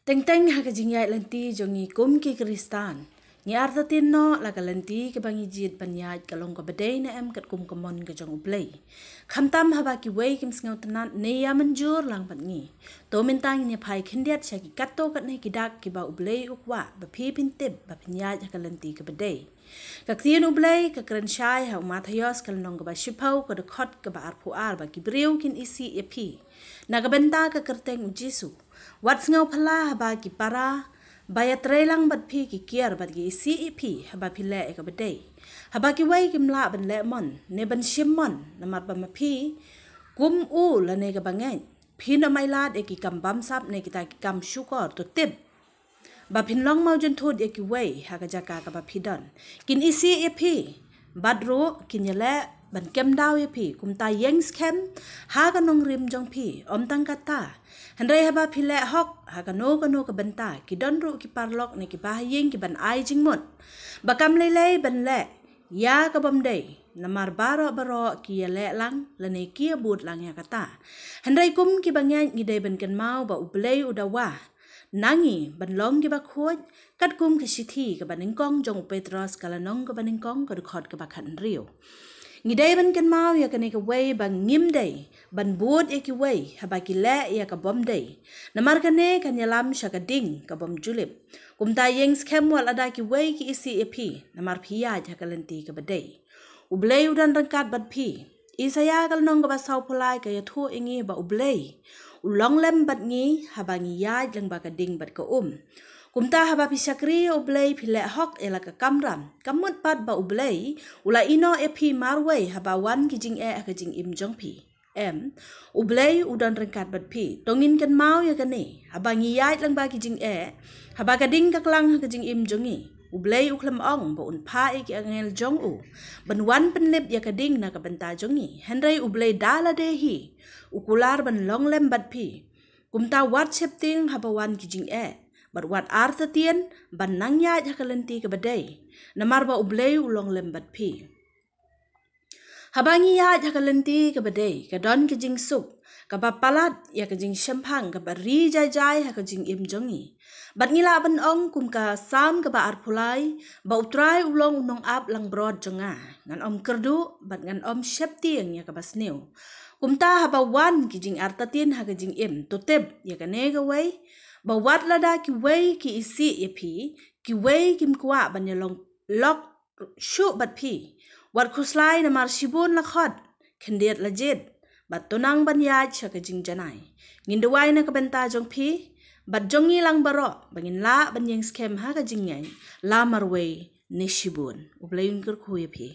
Teng-teng ha ka jingiaid lynti jongi kum ki kristan. Ni artatien no la ka lynti ke bangi jit banyaj kalong ka bedai na em kat kum kamon ke jong U Blei. Khamtam haba ki wei kim sngew tenat ne ya menjur lang pat ngi. To mintang ni phai khindiat sha ki katto kat ne ki dak ki ba U Blei ukwa ba phi pintip ba pnyaj ha ka lynti ke bedai. Ka tien U Blei ka kren shai ha mathayos kal nong ka ba shipau ka de khot ka ba arpu ar ba ki breu kin isi iaphi. Na ka benta ka kerteng U Jisu. Wat sngew phala haba ki para baya trelang bat phi ki kiar bat ki isi iaphi haba phile e ka bedai. Haba ki wei kim la ban le mon ne ban shimon na mat ba ma phi kum u la ne ka bangai phi na mai lat e ki kam bam sap ne ki ta ki kam shukor to tip. Ba phin long mau jen thod e ki wei ha ka jaka ka ba phi don. Kin isi iaphi bat ro kin yele ban kem daw iaphi kum ta yeng skem ha ka nong rim jongphi om tang kata. Handai haba phile hok ha ka no ka benta ki don ru ki parlok ne ki ba yeng ki ban ai jingmut. Ba kam lele ban le ya ka bom dei namar baro ki le lang la ne ki but lang ya kata. Handai kum ki bangai ngi dei ban kan mau ba U Blei u dawa. Nangi ban long ki ba khoj kat kum ki sithi ka ban kong jong Petros kala nong ka ban kong ka khot ka ba khan riu. Ngidai ban kan mau ya kane ka wei ban ngim dei ban bod e ki wei haba ki le ya ka bom dei namar kane kan yalam sha ka ding ka bom julip kum ta yeng skem wal ada ki wei ki isi epi namar phia ja ka lynti ka bedai U Blei udan rangkat bat phi isaya kal nong ka ba sau phulai ka ya thu ingi ba U Blei u long lem bat ngi haba ngi ya lang ba ka ding bat ka Kumta haba pisakri U Blei phile hok ela ka kamram kamut pat ba U Blei ula ino epi marwei haba wan ki jing ka jing im jongphi U Blei udan rengkat bat phi tongin kan mau ya kane haba ngi yai lang ba ki jing haba ka ding ka klang ka jing im jongi U Blei uklam ong ba un pha ki angel jong u ban wan penlip ya ka ding na ka benta jongi Henry U Blei dala dehi ukular ban long lem bat phi kumta wat sep ting haba wan ki jing Bat wat artatien ban nangya ja ka lynti ka bedai namar ba U Blei ulong lem bat phi habangi ya ja ka lynti ka bedai ka don ka jing sup ka ba palat ya ka jing shempang ka ba ri jai ha ka jing im jongi bat ngila ban ong kum ka sam ka ba arpulai ba utrai ulong unong ap lang broad jonga ngan om kerdu bat ngan om sheptieng ya ka ba sngew kumta haba wan ki jing artatien ha ka jing im totep ya ka ne ka wei ba wat lada ki wei ki isi iaphi ki wei kim kwa ban yalong lok shu bat phi wat khuslai na mar shibun la khot khendiat la jit bat tonang ban ya cha ka jing janai ngindwai na ka benta jongphi bat jongi lang baro bangin la ban yeng skem ha ka jingai la marwei ne shibun U Blei un kur khu iaphi